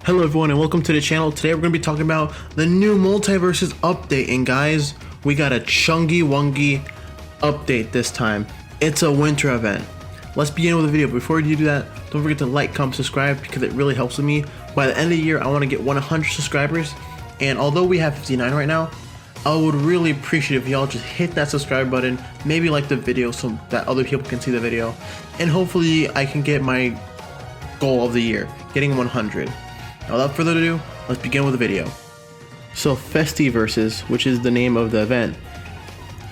Hello everyone and welcome to the channel. Today we're going to be talking about the new Multiversus update, and guys, we got a chungy wungy update this time. It's a winter event. Let's begin with the video. Before you do that, don't forget to like, comment, subscribe because it really helps with me. By the end of the year, I want to get 100 subscribers, and although we have 59 right now, I would really appreciate if y'all just hit that subscribe button, maybe like the video so that other people can see the video, and hopefully I can get my goal of the year, getting 100. Now, without further ado, let's begin with the video. So Festiversus, which is the name of the event,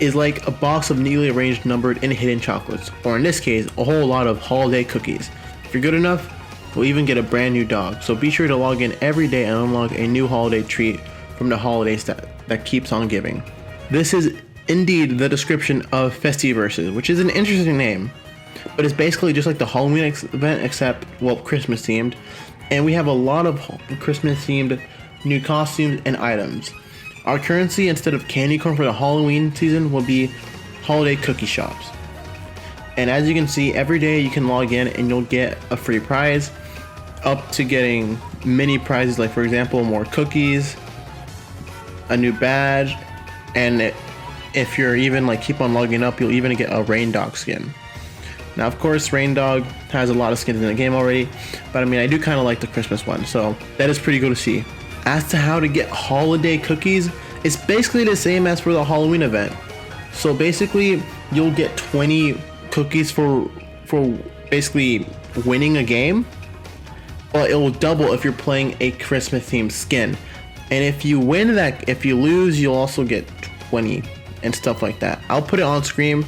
is like a box of neatly arranged, numbered, and hidden chocolates, or in this case, a whole lot of holiday cookies. If you're good enough, we'll even get a brand new dog, so be sure to log in every day and unlock a new holiday treat from the holidays that keeps on giving. This is indeed the description of Festiversus, which is an interesting name, but it's basically just like the Halloween event except, well, Christmas themed. And we have a lot of Christmas themed new costumes and items. Our currency, instead of candy corn for the Halloween season, will be holiday cookie shops. And as you can see, every day you can log in and you'll get a free prize, up to getting mini prizes like, for example, more cookies, a new badge, and if you're even like keep on logging up, you'll even get a Rain Dog skin. Now, of course, Rain Dog has a lot of skins in the game already, but I mean, I do kind of like the Christmas one, so that is pretty cool to see. As to how to get holiday cookies, it's basically the same as for the Halloween event. So basically, you'll get 20 cookies for basically winning a game, but it will double if you're playing a Christmas themed skin. And if you win that, if you lose, you'll also get 20 and stuff like that. I'll put it on screen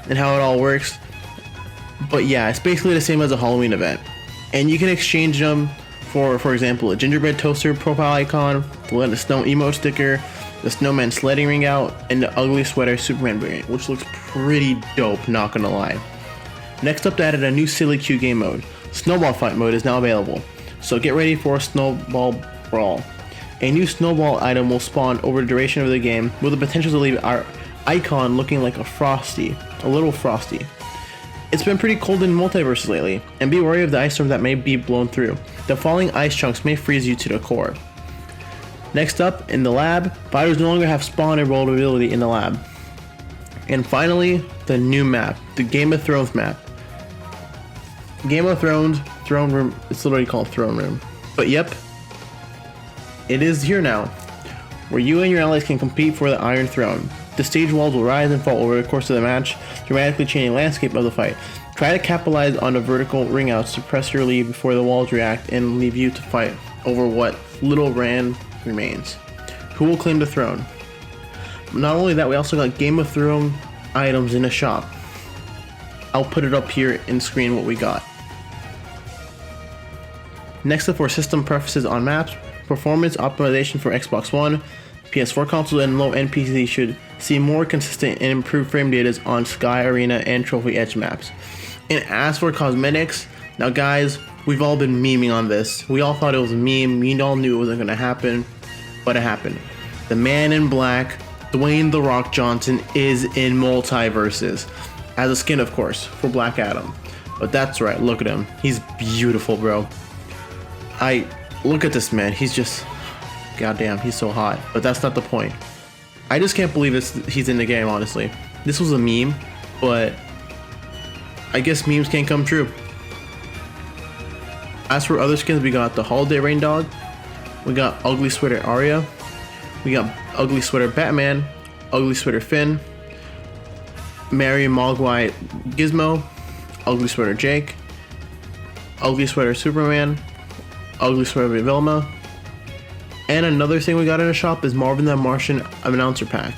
and how it all works. But yeah, it's basically the same as a Halloween event. And you can exchange them for example, a gingerbread toaster profile icon, the snow emote sticker, the snowman sledding ring out, and the ugly sweater Superman variant, which looks pretty dope, not gonna lie. Next up, they added a new silly cute game mode. Snowball fight mode is now available, so get ready for a snowball brawl. A new snowball item will spawn over the duration of the game with the potential to leave our icon looking like a little frosty. It's been pretty cold in Multiversus lately, and be wary of the ice storm that may be blown through. The falling ice chunks may freeze you to the core. Next up, in the lab, fighters no longer have spawn and roll ability in the lab. And finally, the new map, the Game of Thrones map. Game of Thrones, Throne Room, it's literally called Throne Room. But yep, it is here now, where you and your allies can compete for the Iron Throne. The stage walls will rise and fall over the course of the match, dramatically changing the landscape of the fight. Try to capitalize on the vertical ring outs to press your lead before the walls react and leave you to fight over what little land remains. Who will claim the throne? Not only that, we also got Game of Thrones items in the shop. I'll put it up here in screen what we got. Next up, for system preferences on maps, performance optimization for Xbox One, PS4 consoles, and low-end PC should see more consistent and improved frame data on Sky Arena and Trophy Edge maps. And as for cosmetics, now guys, we've all been memeing on this. We all thought it was a meme, we all knew it wasn't gonna happen, but it happened. The man in black, Dwayne "The Rock" Johnson, is in Multiversus. As a skin, of course, for Black Adam. But that's right, look at him. He's beautiful, bro. Look at this man, he's just, goddamn, he's so hot. But that's not the point. I just can't believe he's in the game, honestly. This was a meme, but I guess memes can't come true. As for other skins, we got the Holiday Rain Dog, we got Ugly Sweater Arya, we got Ugly Sweater Batman, Ugly Sweater Finn, Mary Mogwai Gizmo, Ugly Sweater Jake, Ugly Sweater Superman, Ugly Sweater Vilma. And another thing we got in the shop is Marvin the Martian announcer pack.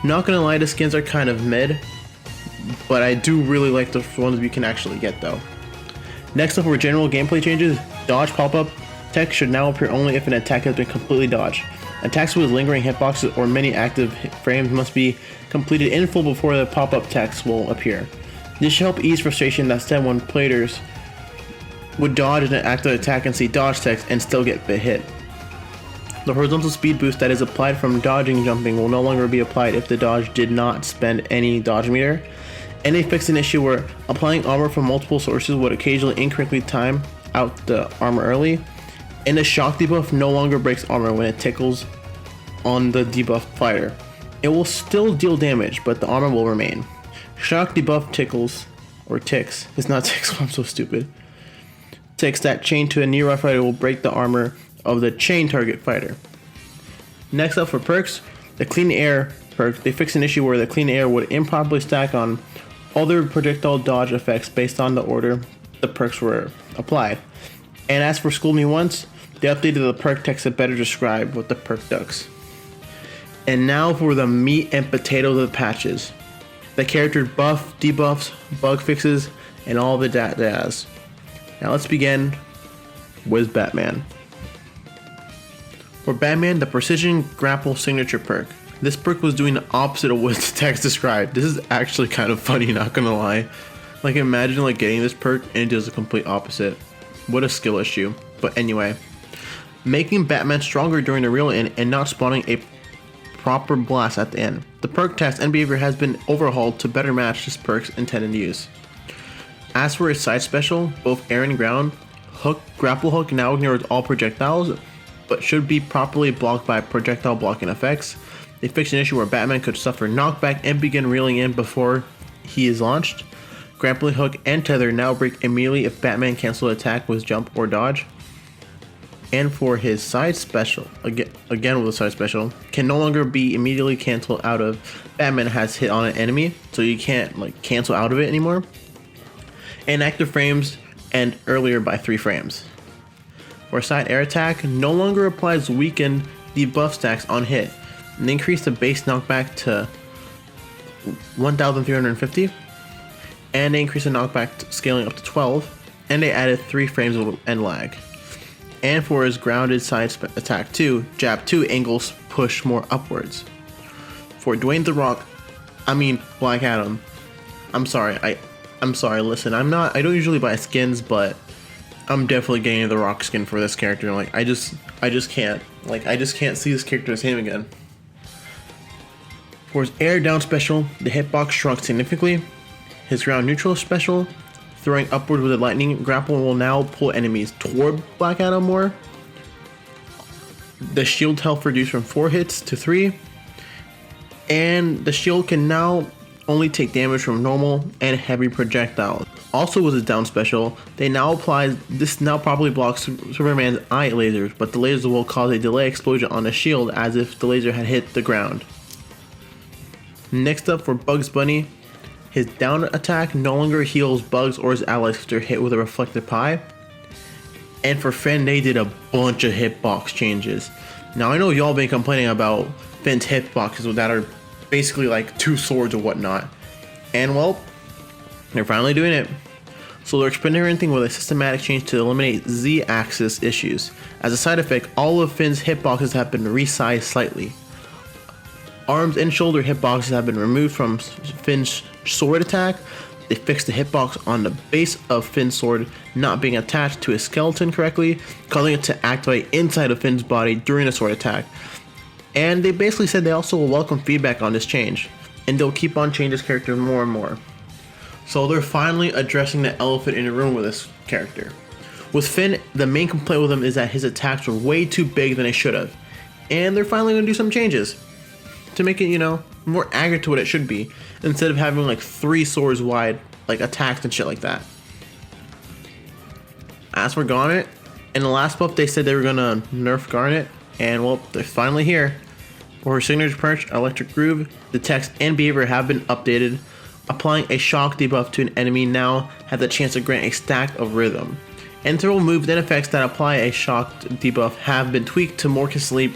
Not gonna lie, the skins are kind of mid, but I do really like the ones we can actually get though. Next up, for general gameplay changes, dodge pop-up text should now appear only if an attack has been completely dodged. Attacks with lingering hitboxes or many active frames must be completed in full before the pop-up text will appear. This should help ease frustration that stem when players would dodge an active attack and see dodge text and still get hit. The horizontal speed boost that is applied from dodging jumping will no longer be applied if the dodge did not spend any dodge meter. And they fixed an issue where applying armor from multiple sources would occasionally incorrectly time out the armor early, And the shock debuff no longer breaks armor when it tickles on the debuffed fighter. It will still deal damage, but the armor will remain. Shock debuff tickles, or ticks, it's not ticks, I'm so stupid. Ticks that chain to a nearby fighter will break the armor of the chain target fighter. Next up for perks, the Clean Air perk. They fixed an issue where the Clean Air would improperly stack on other projectile dodge effects based on the order the perks were applied. And as for School Me Once, they updated the perk text to better describe what the perk does. And now for the meat and potatoes of the patches. The character buff, debuffs, bug fixes, and all the jazz. Now let's begin with Batman. For Batman, the Precision Grapple Signature perk. This perk was doing the opposite of what the text described. This is actually kind of funny, not gonna lie. Like imagine like getting this perk and it does the complete opposite. What a skill issue. But anyway, making Batman stronger during the real end and not spawning a proper blast at the end. The perk text and behavior has been overhauled to better match this perk's intended use. As for its side special, both air and ground, grapple hook now ignores all projectiles, but should be properly blocked by projectile blocking effects. They fixed an issue where Batman could suffer knockback and begin reeling in before he is launched. Grappling hook and tether now break immediately if Batman cancels an attack with jump or dodge. And for his side special, again with the side special, can no longer be immediately canceled out of Batman has hit on an enemy, so you can't like cancel out of it anymore. And active frames end earlier by 3 frames. For side air attack, no longer applies weakened debuff stacks on hit, and they increase the base knockback to 1,350, and they increase the knockback scaling up to 12, and they added 3 frames of end lag. And for his grounded side attack 2, jab 2 angles push more upwards. For Dwayne The Rock, Black Adam, I'm sorry, listen, I don't usually buy skins, but I'm definitely getting the Rock skin for this character. Like I just can't see this character as him again. For his air down special, the hitbox shrunk significantly. His ground neutral special, throwing upward with a lightning grapple, will now pull enemies toward Black Adam more. The shield health reduced from 4 hits to 3. And the shield can now only take damage from normal and heavy projectiles. Also with his down special, this now probably blocks Superman's eye lasers, but the laser will cause a delay explosion on the shield as if the laser had hit the ground. Next up for Bugs Bunny, his down attack no longer heals bugs or his allies if they're hit with a reflected pie. And for Finn, they did a bunch of hitbox changes. Now I know y'all been complaining about Finn's hitboxes that are basically like 2 swords or whatnot. And well, they're finally doing it. So they're experimenting with a systematic change to eliminate Z-axis issues. As a side effect, all of Finn's hitboxes have been resized slightly. Arms and shoulder hitboxes have been removed from Finn's sword attack. They fixed the hitbox on the base of Finn's sword not being attached to his skeleton correctly, causing it to activate inside of Finn's body during a sword attack. And they basically said they also will welcome feedback on this change, and they'll keep on changing this character more and more. So they're finally addressing the elephant in the room with this character. With Finn, the main complaint with him is that his attacks were way too big than they should have. And they're finally going to do some changes to make it, more accurate to what it should be, instead of having like 3 swords wide like attacks and shit like that. As for Garnet, in the last buff they said they were gonna nerf Garnet, and well, they're finally here. For her signature perch, Electric Groove, the text and behavior have been updated. Applying a shock debuff to an enemy now has the chance to grant a stack of rhythm. And several moves and effects that apply a shock debuff have been tweaked to more consistently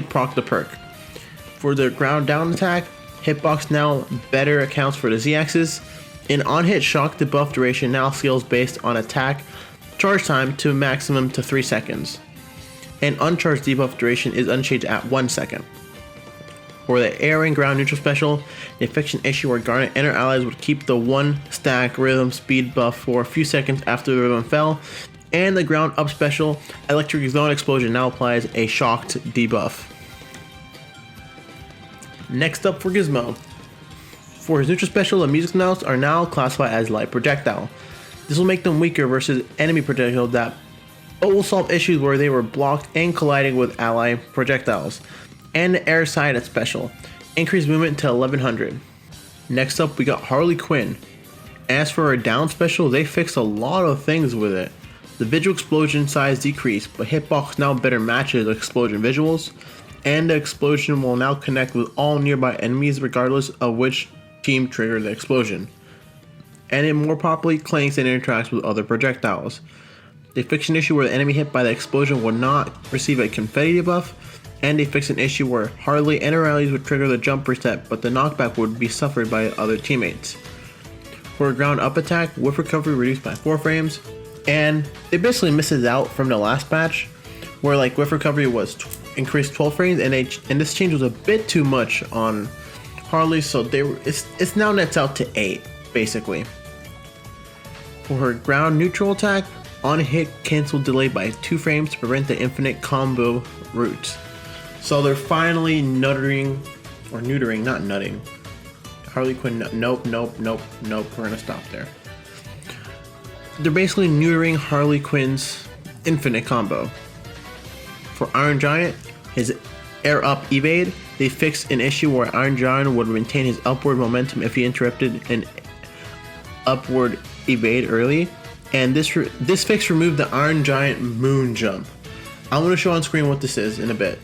proc the perk. For the ground down attack, hitbox now better accounts for the Z-axis. An on-hit shock debuff duration now scales based on attack charge time to maximum to 3 seconds. And uncharged debuff duration is unchanged at 1 second. For the air and ground neutral special, they fixed an issue where Garnet and her allies would keep the 1 stack rhythm speed buff for a few seconds after the rhythm fell. And the ground up special, Electric Zone Explosion, now applies a shocked debuff. Next up for Gizmo. For his neutral special, the music notes are now classified as light projectile. This will make them weaker versus enemy projectiles that but will solve issues where they were blocked and colliding with ally projectiles. And the air side special, increased movement to 1100. Next up we got Harley Quinn. As for her down special, they fixed a lot of things with it. The visual explosion size decreased, but hitbox now better matches explosion visuals, and the explosion will now connect with all nearby enemies regardless of which team triggered the explosion. And it more properly clanks and interacts with other projectiles. They fixed an issue where the enemy hit by the explosion would not receive a confetti debuff, and they fixed an issue where Harley and her allies would trigger the jump reset, but the knockback would be suffered by other teammates. For a ground up attack, whiff recovery reduced by 4 frames, and they basically misses out from the last patch, where like whiff recovery was increased 12 frames, and this change was a bit too much on Harley, so it's now nets out to 8 basically. For her ground neutral attack, on hit cancel delayed by 2 frames to prevent the infinite combo route. So they're finally neutering, not nutting. Harley Quinn, nope, we're gonna stop there. They're basically neutering Harley Quinn's infinite combo. For Iron Giant, his air up evade, they fixed an issue where Iron Giant would maintain his upward momentum if he interrupted an upward evade early, and this fix removed the Iron Giant moon jump. I'm gonna show on screen what this is in a bit.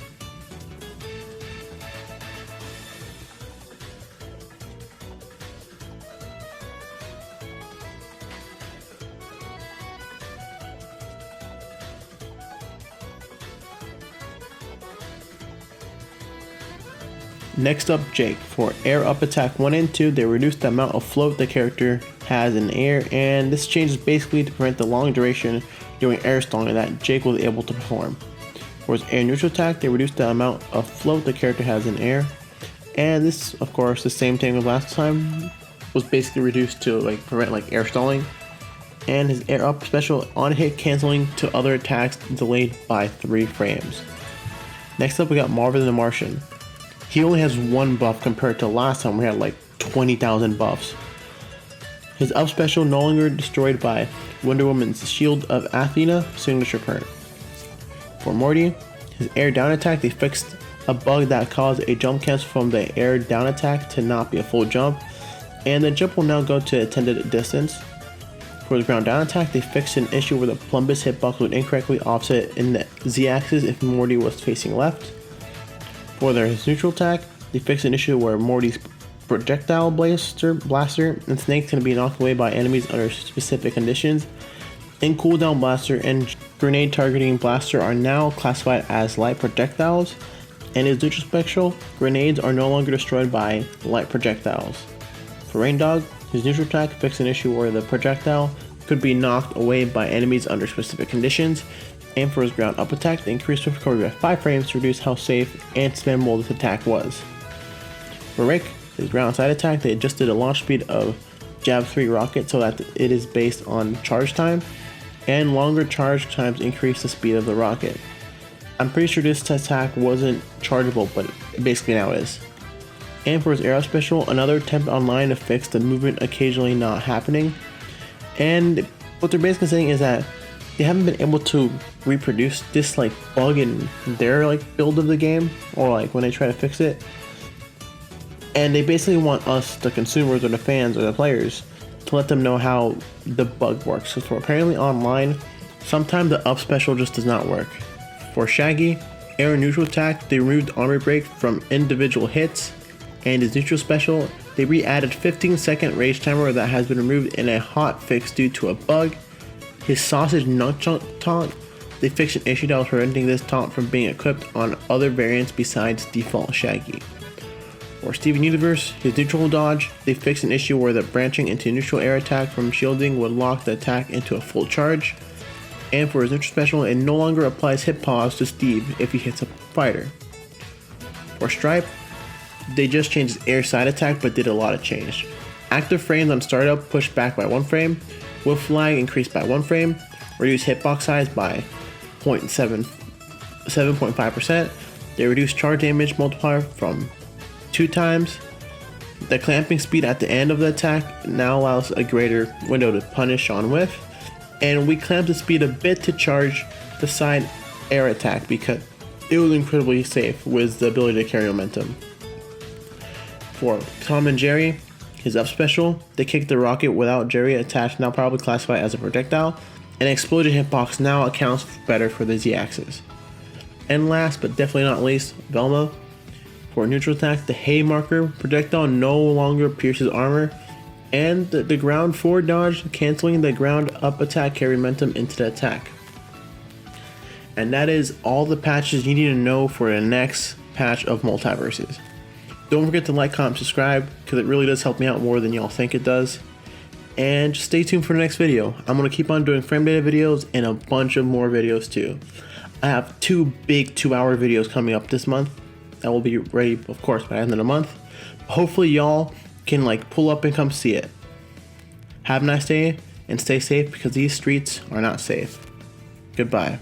Next up, Jake. For air up attack 1 and 2, they reduced the amount of float the character has in the air, and this change is basically to prevent the long duration during air stalling that Jake was able to perform. For his air neutral attack, they reduced the amount of float the character has in air, and this, of course, the same thing as last time, was basically reduced to like prevent like air stalling. And his air up special, on hit canceling to other attacks delayed by 3 frames. Next up, we got Marvin the Martian. He only has 1 buff compared to last time we had like 20,000 buffs. His up special no longer destroyed by Wonder Woman's Shield of Athena signature perk. For Morty, his air down attack, they fixed a bug that caused a jump cancel from the air down attack to not be a full jump, and the jump will now go to intended distance. For the ground down attack, they fixed an issue where the Plumbus hitbox would incorrectly offset in the Z-axis if Morty was facing left. For his neutral attack, they fixed an issue where Morty's projectile blaster and Snake can be knocked away by enemies under specific conditions, and cooldown blaster and grenade targeting blaster are now classified as light projectiles, and his neutral special, grenades are no longer destroyed by light projectiles. For Rain Dog, his neutral attack fixed an issue where the projectile could be knocked away by enemies under specific conditions, and for his ground up attack, they increased swift recovery by 5 frames to reduce how safe and spammable this attack was. For Rick, his ground side attack, they adjusted the launch speed of Jab 3 rocket so that it is based on charge time, and longer charge times increase the speed of the rocket. I'm pretty sure this attack wasn't chargeable, but it basically now is. And for his air up special, another attempt online to fix the movement occasionally not happening, and what they're basically saying is that they haven't been able to reproduce this like bug in their like build of the game, or like when they try to fix it, and they basically want us, the consumers or the fans or the players, to let them know how the bug works. So for apparently online, sometimes the up special just does not work. For Shaggy, air neutral attack, they removed armor break from individual hits, and his neutral special, they re-added 15-second rage timer that has been removed in a hot fix due to a bug. His sausage nut taunt, they fixed an issue that was preventing this taunt from being equipped on other variants besides default Shaggy. For Steven Universe, his neutral dodge, they fixed an issue where the branching into neutral air attack from shielding would lock the attack into a full charge. And for his neutral special, it no longer applies hit pause to Steve if he hits a fighter. For Stripe, they just changed his air side attack but did a lot of change. Active frames on startup pushed back by 1 frame, whiff lag increased by 1 frame, reduced hitbox size by 7.5%, they reduced charge damage multiplier from 2 times, the clamping speed at the end of the attack now allows a greater window to punish on whiff, and we clamped the speed a bit to charge the side air attack because it was incredibly safe with the ability to carry momentum. For Tom and Jerry, his up special, they kick the rocket without Jerry attached, now probably classified as a projectile, and exploded hitbox now accounts better for the Z-axis. And last but definitely not least, Velma. For neutral attack, the Haymarker projectile no longer pierces armor, and the ground forward dodge, canceling the ground up attack carry momentum into the attack. And that is all the patches you need to know for the next patch of Multiversus. Don't forget to like, comment, subscribe, because it really does help me out more than y'all think it does. And just stay tuned for the next video. I'm going to keep on doing frame data videos and a bunch of more videos too. I have 2 big 2-hour videos coming up this month that will be ready, of course, by the end of the month. Hopefully y'all can pull up and come see it. Have a nice day and stay safe, because these streets are not safe. Goodbye.